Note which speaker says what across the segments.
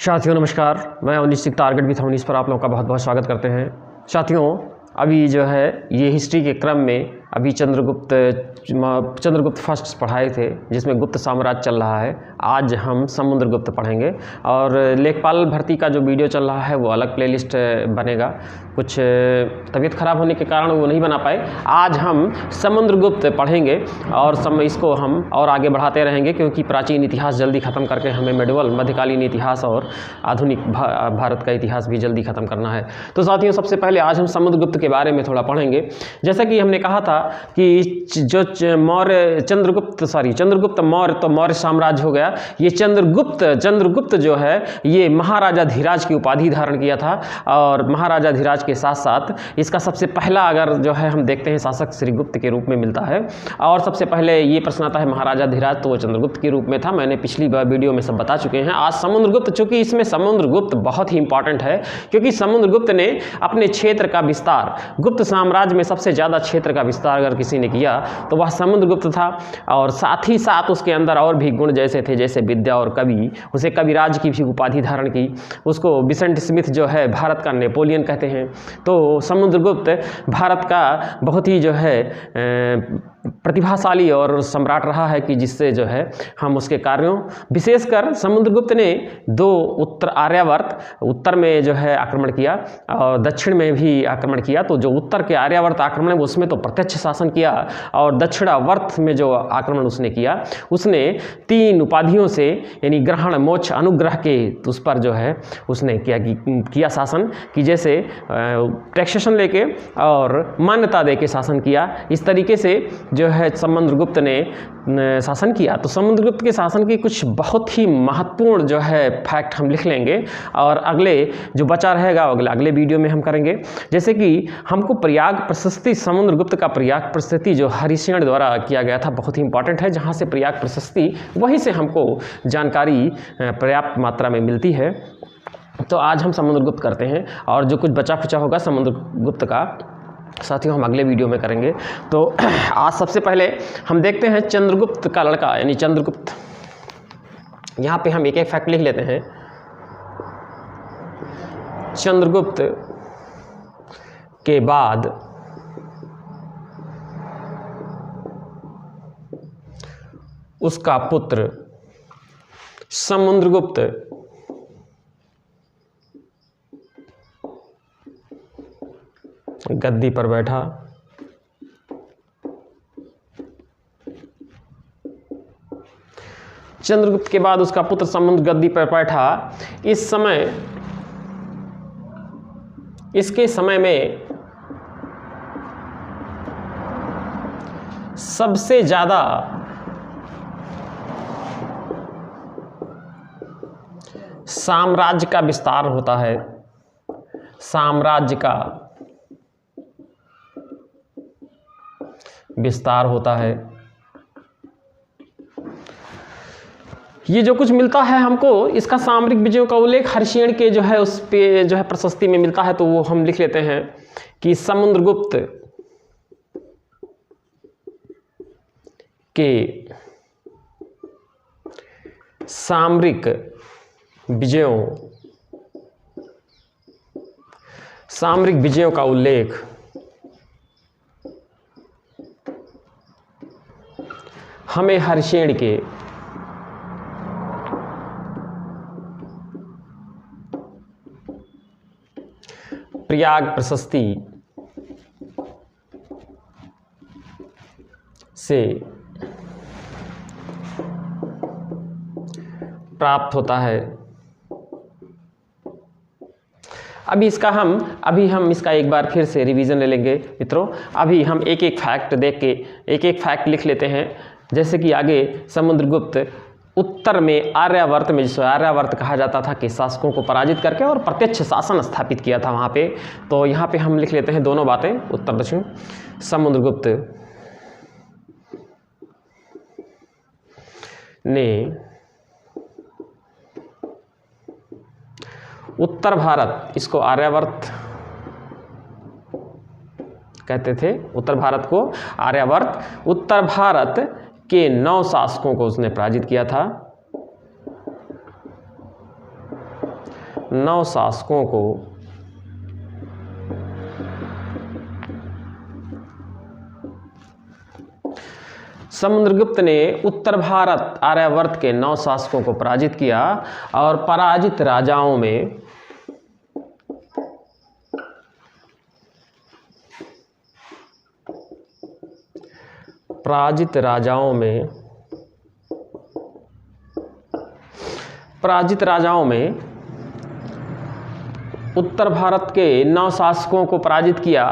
Speaker 1: साथियों नमस्कार, मैं अवनीश सिंह टारगेट विथ अवनीश पर आप लोगों का बहुत बहुत स्वागत करते हैं। साथियों अभी जो है ये हिस्ट्री के क्रम में अभी चंद्रगुप्त फर्स्ट पढ़ाए थे जिसमें गुप्त साम्राज्य चल रहा है। आज हम समुद्रगुप्त पढ़ेंगे और लेखपाल भर्ती का जो वीडियो चल रहा है वो अलग प्लेलिस्ट बनेगा। कुछ तबीयत खराब होने के कारण वो नहीं बना पाए। आज हम समुद्रगुप्त पढ़ेंगे और इसको हम और आगे बढ़ाते रहेंगे क्योंकि प्राचीन इतिहास जल्दी ख़त्म करके हमें मेडिवल मध्यकालीन इतिहास और आधुनिक भारत का इतिहास भी जल्दी ख़त्म करना है। तो साथियों सबसे पहले आज हम समुद्रगुप्त के बारे में थोड़ा पढ़ेंगे। जैसा कि हमने कहा था कि जो चंद्रगुप्त मौर्य तो मौर्य साम्राज्य हो गया। ये चंद्रगुप्त जो है ये महाराजा धीराज की उपाधि धारण किया था और महाराजा धीराज के साथ साथ इसका सबसे पहला अगर जो है हम देखते हैं शासक श्रीगुप्त के रूप में मिलता है। और सबसे पहले ये प्रश्न आता है महाराजा धीराज तो वो चंद्रगुप्त के रूप में था। मैंने पिछली वीडियो में सब बता चुके हैं। आज समुद्रगुप्त, चूंकि इसमें समुद्रगुप्त बहुत ही इंपॉर्टेंट है क्योंकि समुद्रगुप्त ने अपने क्षेत्र का विस्तार, गुप्त साम्राज्य में सबसे ज़्यादा क्षेत्र का विस्तार अगर किसी ने किया तो वह समुद्रगुप्त था। और साथ ही साथ उसके अंदर और भी गुण जैसे थे, जैसे विद्या और कवि, उसे कविराज की भी उपाधि धारण की। उसको विसेंट स्मिथ जो है भारत का नेपोलियन कहते हैं। तो समुद्रगुप्त भारत का बहुत ही जो है प्रतिभाशाली और सम्राट रहा है कि जिससे जो है हम उसके कार्यों, विशेषकर समुद्रगुप्त ने दो आर्यावर्त उत्तर में जो है आक्रमण किया और दक्षिण में भी आक्रमण किया। तो जो उत्तर के आर्यावर्त आक्रमण है उसमें तो प्रत्यक्ष शासन किया और दक्षिणावर्त में जो आक्रमण उसने किया उसने 3 उपाधियों से यानी ग्रहण, मोक्ष, अनुग्रह के उस पर जो है उसने किया शासन कि जैसे टैक्सेशन लेके और मान्यता दे के शासन किया। इस तरीके से जो है समुद्रगुप्त ने शासन किया। तो समुद्रगुप्त के शासन की कुछ बहुत ही महत्वपूर्ण जो है फैक्ट हम लिख लेंगे और अगले जो बचा रहेगा अगले वीडियो में हम करेंगे। जैसे कि हमको प्रयाग प्रशस्ति, समुद्रगुप्त का प्रयाग प्रशस्ति जो हरिसेन द्वारा किया गया था बहुत ही इंपॉर्टेंट है। जहाँ से प्रयाग प्रशस्ति वहीं से हमको जानकारी पर्याप्त मात्रा में मिलती है। तो आज हम समुद्रगुप्त करते हैं और जो कुछ बचा खुचा होगा समुद्रगुप्त का साथियों हम अगले वीडियो में करेंगे। तो आज सबसे पहले हम देखते हैं चंद्रगुप्त का लड़का यानी चंद्रगुप्त। यहाँ पे हम एक एक फैक्ट लिख लेते हैं। चंद्रगुप्त के बाद उसका पुत्र समुद्रगुप्त गद्दी पर बैठा। चंद्रगुप्त के बाद उसका पुत्र समुद्र गद्दी पर बैठा। इसके समय में सबसे ज्यादा साम्राज्य का विस्तार होता है। साम्राज्य का विस्तार होता है। ये जो कुछ मिलता है हमको इसका सामरिक विजयों का उल्लेख हरिसेन के जो है उस पे जो है प्रशस्ति में मिलता है। तो वो हम लिख लेते हैं कि समुद्रगुप्त के सामरिक विजयों का उल्लेख हमें हरिसेन के प्रयाग प्रशस्ति से प्राप्त होता है। अभी हम इसका एक बार फिर से रिवीजन ले लेंगे मित्रों। अभी हम एक एक फैक्ट देख के एक एक फैक्ट लिख लेते हैं। जैसे कि आगे समुद्रगुप्त उत्तर में आर्यावर्त में, जिसे आर्यावर्त कहा जाता था, के शासकों को पराजित करके और प्रत्यक्ष शासन स्थापित किया था वहाँ पे। तो यहाँ पे हम लिख लेते हैं दोनों बातें, उत्तर दक्षिण। समुद्रगुप्त ने उत्तर भारत, इसको आर्यावर्त कहते थे, उत्तर भारत को आर्यावर्त, उत्तर भारत के 9 शासकों को उसने पराजित किया था। 9 शासकों को समुद्रगुप्त ने उत्तर भारत आर्यावर्त के 9 शासकों को पराजित किया और पराजित राजाओं में पराजित राजाओं में उत्तर भारत के 9 शासकों को पराजित किया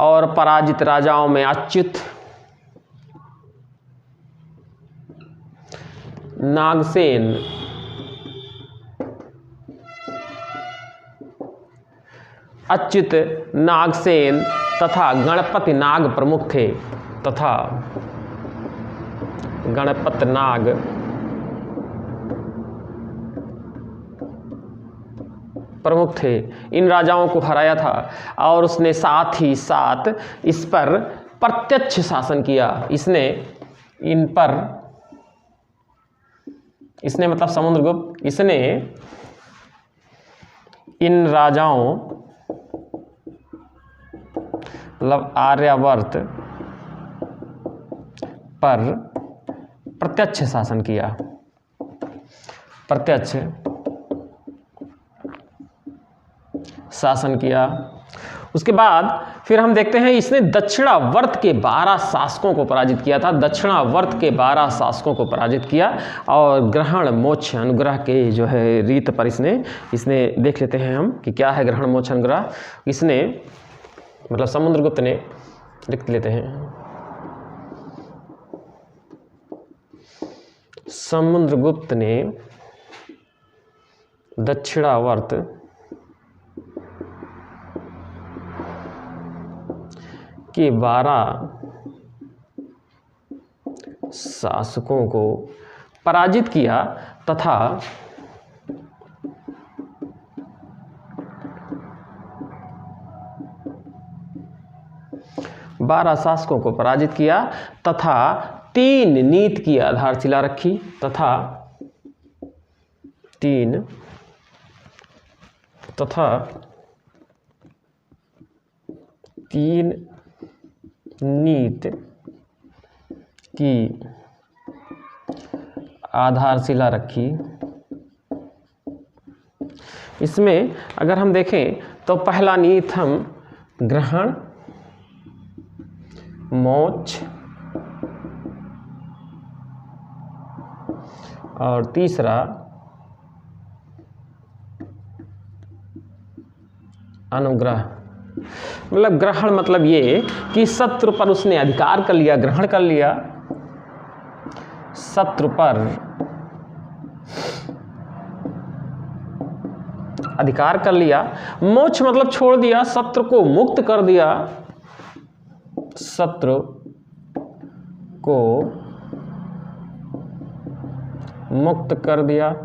Speaker 1: और पराजित राजाओं में अच्युत, नागसेन, नागसेन तथा गणपति नाग प्रमुख थे इन राजाओं को हराया था और उसने साथ ही साथ इस पर प्रत्यक्ष शासन किया। इसने मतलब समुद्रगुप्त, इसने इन राजाओं मतलब आर्यावर्त पर प्रत्यक्ष शासन किया, उसके बाद फिर हम देखते हैं इसने दक्षिणावर्त के 12 शासकों को पराजित किया था। दक्षिणावर्त के 12 शासकों को पराजित किया और ग्रहण मोक्ष अनुग्रह के जो है रीत पर इसने देख लेते हैं हम कि क्या है ग्रहण मोक्ष अनुग्रह। इसने मतलब समुद्रगुप्त ने लिख लेते हैं, समुद्रगुप्त ने दक्षिणावर्त के 12 शासकों को पराजित किया तथा तीन नीति की आधारशिला रखी तीन नीति की आधारशिला रखी। इसमें अगर हम देखें तो पहला नीति हम ग्रहण मोक्ष और तीसरा अनुग्रह। मतलब ग्रहण मतलब ये कि शत्रु पर उसने अधिकार कर लिया, ग्रहण कर लिया, शत्रु पर अधिकार कर लिया। मोक्ष मतलब छोड़ दिया, शत्रु को मुक्त कर दिया, शत्रु को मुक्त कर दिया।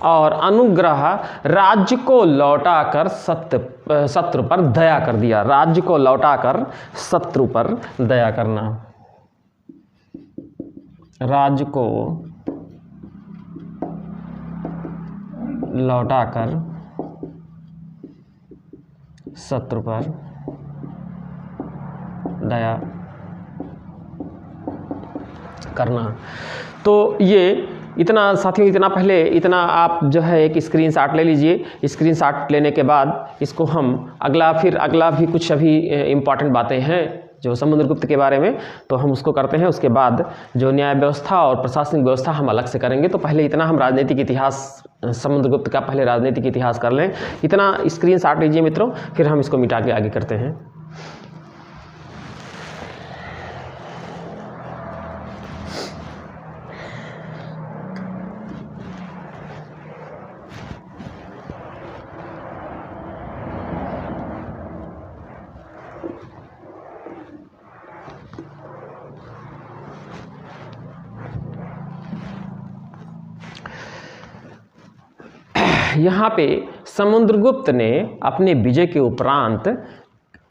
Speaker 1: और अनुग्रह राज्य को लौटाकर शत्रु पर दया कर दिया, राज्य को लौटाकर शत्रु पर दया करना, राज्य को लौटाकर शत्रु पर दया करना। तो ये इतना साथियों, इतना पहले इतना आप जो है एक स्क्रीनशॉट ले लीजिए। स्क्रीनशॉट लेने के बाद इसको हम अगला भी कुछ अभी इम्पॉर्टेंट बातें हैं जो समुद्रगुप्त के बारे में, तो हम उसको करते हैं। उसके बाद जो न्याय व्यवस्था और प्रशासनिक व्यवस्था हम अलग से करेंगे। तो पहले इतना हम राजनीतिक इतिहास, समुद्रगुप्त का पहले राजनीतिक इतिहास कर लें। इतना स्क्रीनशॉट लीजिए मित्रों, फिर हम इसको मिटा के आगे करते हैं। यहाँ पे समुद्रगुप्त ने अपने विजय के उपरांत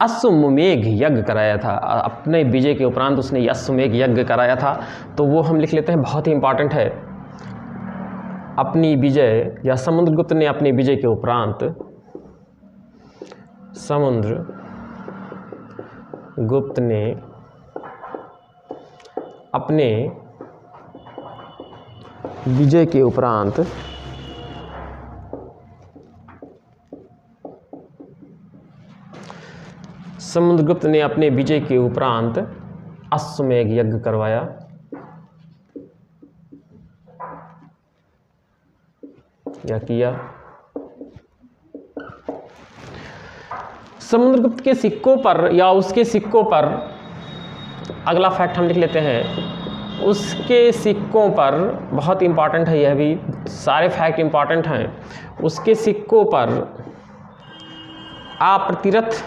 Speaker 1: अश्वमेघ यज्ञ कराया था। अपने विजय के उपरांत उसने अश्वमेघ यज्ञ कराया था, तो वो हम लिख लेते हैं, बहुत ही इंपॉर्टेंट है। अपनी विजय या समुद्रगुप्त ने अपनी विजय के उपरांत, समुद्रगुप्त ने अपने विजय के उपरांत समुद्रगुप्त ने अपने विजय के उपरांत अश्वमेघ यज्ञ करवाया। या किया। समुद्रगुप्त के सिक्कों पर या उसके सिक्कों पर, अगला फैक्ट हम लिख लेते हैं, उसके सिक्कों पर, बहुत इंपॉर्टेंट है यह भी, सारे फैक्ट इंपॉर्टेंट हैं। उसके सिक्कों पर अप्रतिरथ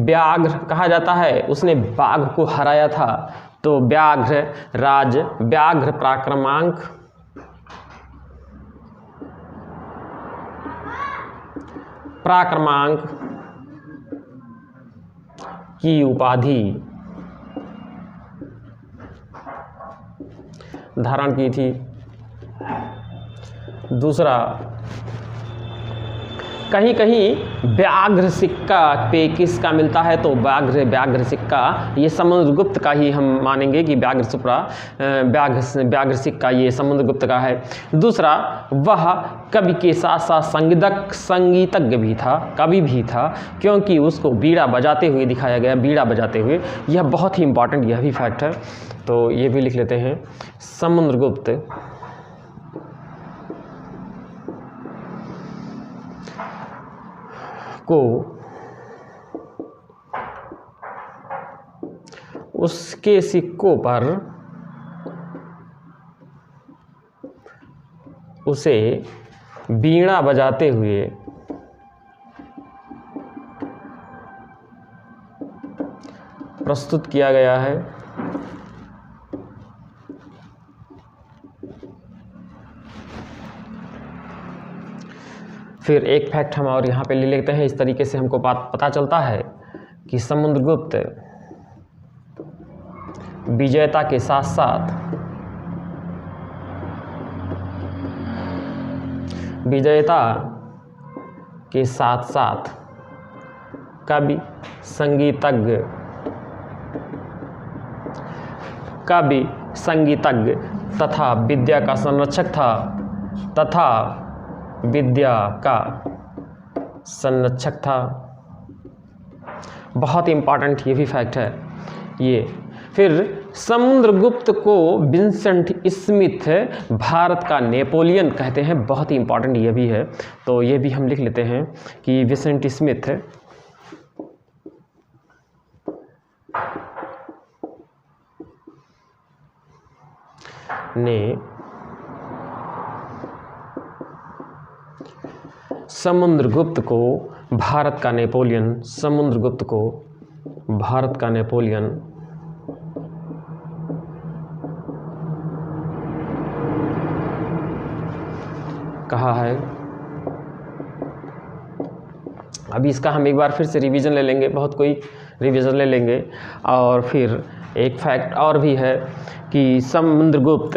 Speaker 1: व्याघ्र कहा जाता है। उसने बाघ को हराया था, तो व्याघ्र राज, व्याघ्र पराक्रमांक की उपाधि धारण की थी। दूसरा, कहीं कहीं व्याघ्र सिक्का पे किसका मिलता है, तो व्याघ्र सिक्का ये समुद्रगुप्त का ही हम मानेंगे कि व्याघ्र सिक्का ये समुद्रगुप्त का है। दूसरा, वह कवि के साथ साथ संगीतज्ञ भी था, कवि भी था, क्योंकि उसको बीड़ा बजाते हुए दिखाया गया, बीड़ा बजाते हुए। यह बहुत ही इंपॉर्टेंट, यह भी फैक्ट है, तो ये भी लिख लेते हैं। समुद्रगुप्त को उसके सिक्कों पर उसे बीड़ा बजाते हुए प्रस्तुत किया गया है। फिर एक फैक्ट हम और यहाँ पे ले लेते हैं। इस तरीके से हमको बात पता चलता है कि समुद्रगुप्त विजेता के साथ साथ कवि, संगीतज्ञ तथा विद्या का संरक्षक था, बहुत इंपॉर्टेंट ये भी फैक्ट है ये। फिर समुद्रगुप्त को विंसेंट स्मिथ भारत का नेपोलियन कहते हैं, बहुत ही इंपॉर्टेंट ये भी है, तो ये भी हम लिख लेते हैं कि विंसेंट स्मिथ ने समुद्रगुप्त को भारत का नेपोलियन कहा है। अभी इसका हम एक बार फिर से रिवीजन ले लेंगे, बहुत कोई रिवीजन ले लेंगे। और फिर एक फैक्ट और भी है कि समुद्रगुप्त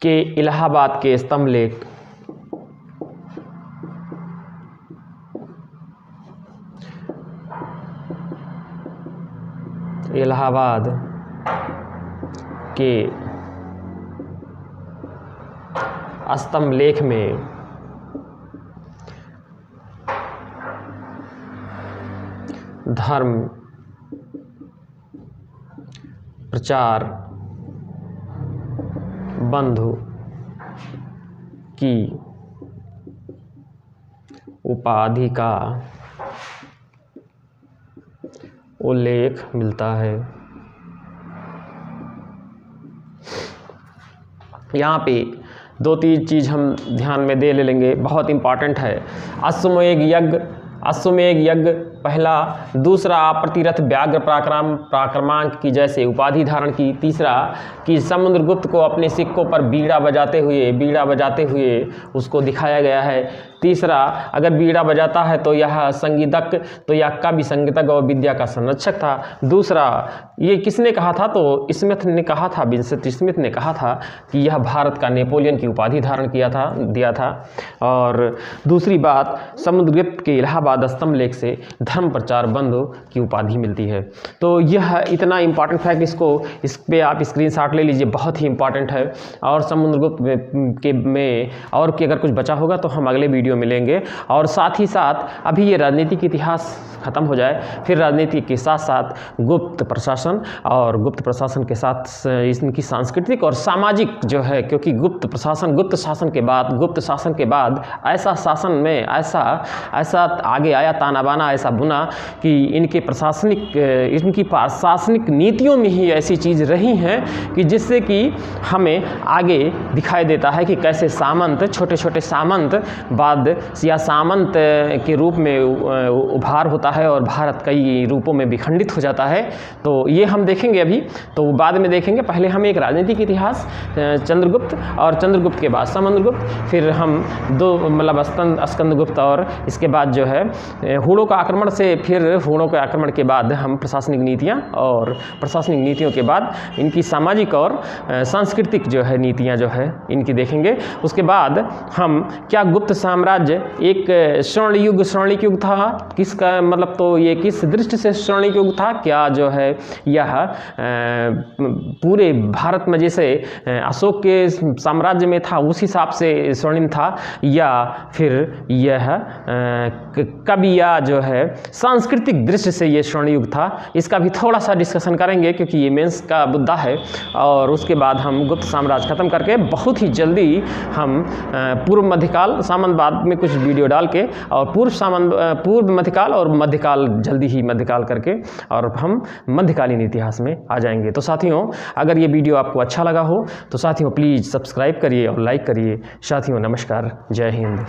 Speaker 1: के इलाहाबाद के स्तंभ लेख इलाहाबाद के स्तंभ लेख में धर्म प्रचार बंधु की उपाधि का उल्लेख मिलता है। यहाँ पे 2-3 चीज़ हम ध्यान में दे ले लेंगे, बहुत इंपॉर्टेंट है। अश्वमेघ यज्ञ पहला, दूसरा प्रतिरथ व्याघ्र पराक्रमांक की जैसे उपाधि धारण की। तीसरा कि समुद्रगुप्त को अपने सिक्कों पर बीड़ा बजाते हुए उसको दिखाया गया है। तीसरा, अगर बीड़ा बजाता है तो यह संगीतज्ञ, तो यह कवि, संगीतज्ञ और विद्या का संरक्षक था। दूसरा, ये किसने कहा था? तो स्मिथ ने कहा था, विंसेंट स्मिथ ने कहा था कि यह भारत का नेपोलियन की उपाधि धारण दिया था। और दूसरी बात, समुद्रगुप्त के इलाहाबाद स्तंभ लेख से धर्म प्रचार बंधु की उपाधि मिलती है। तो यह इतना इंपॉर्टेंट फैक्ट, इस पर आप स्क्रीनशॉट ले लीजिए, बहुत ही इंपॉर्टेंट है। और समुद्रगुप्त में और कि अगर कुछ बचा होगा तो हम अगले वीडियो मिलेंगे। और साथ ही साथ अभी ये राजनीतिक इतिहास खत्म हो जाए, फिर राजनीति के साथ साथ गुप्त प्रशासन, और गुप्त प्रशासन के साथ इनकी सांस्कृतिक और सामाजिक जो है, क्योंकि गुप्त शासन के बाद ऐसा शासन में ऐसा आगे आया, ताना बाना ऐसा बुना कि इनकी प्रशासनिक नीतियों में ही ऐसी चीज़ रही हैं कि जिससे कि हमें आगे दिखाई देता है कि कैसे सामंत, छोटे छोटे सामंत बाद या सामंत के रूप में उभार होता है और भारत कई रूपों में विखंडित हो जाता है। तो ये हम देखेंगे अभी, तो बाद में देखेंगे। पहले हम एक राजनीतिक इतिहास, चंद्रगुप्त, और चंद्रगुप्त के बाद समुद्रगुप्त, फिर हम दो मतलब स्कंदगुप्त, और इसके बाद जो है हूणों का आक्रमण से, फिर हूणों के आक्रमण के बाद हम प्रशासनिक नीतियाँ, और प्रशासनिक नीतियों के बाद इनकी सामाजिक और सांस्कृतिक जो है नीतियाँ जो है इनकी देखेंगे। उसके बाद हम क्या गुप्त साम्राज्य एक स्वर्णिक युग था, किसका मतलब, तो ये किस दृष्टि से स्वर्णिक युग था? क्या जो है यह पूरे भारत में जैसे अशोक के साम्राज्य में था उस हिसाब से स्वर्णिम था, या फिर यह कवि या जो है सांस्कृतिक दृष्टि से ये स्वर्ण युग था? इसका भी थोड़ा सा डिस्कशन करेंगे क्योंकि ये मेंस का मुद्दा है। और उसके बाद हम गुप्त साम्राज्य खत्म करके बहुत ही जल्दी हम पूर्व मध्यकाल, सामंत बाद में कुछ वीडियो डाल के, और पूर्व मध्यकाल और मध्यकाल जल्दी ही मध्यकाल करके, और हम मध्यकालीन इतिहास में आ जाएंगे। तो साथियों, अगर ये वीडियो आपको अच्छा लगा हो तो साथियों प्लीज़ सब्सक्राइब करिए और लाइक करिए। साथियों नमस्कार, जय हिंद।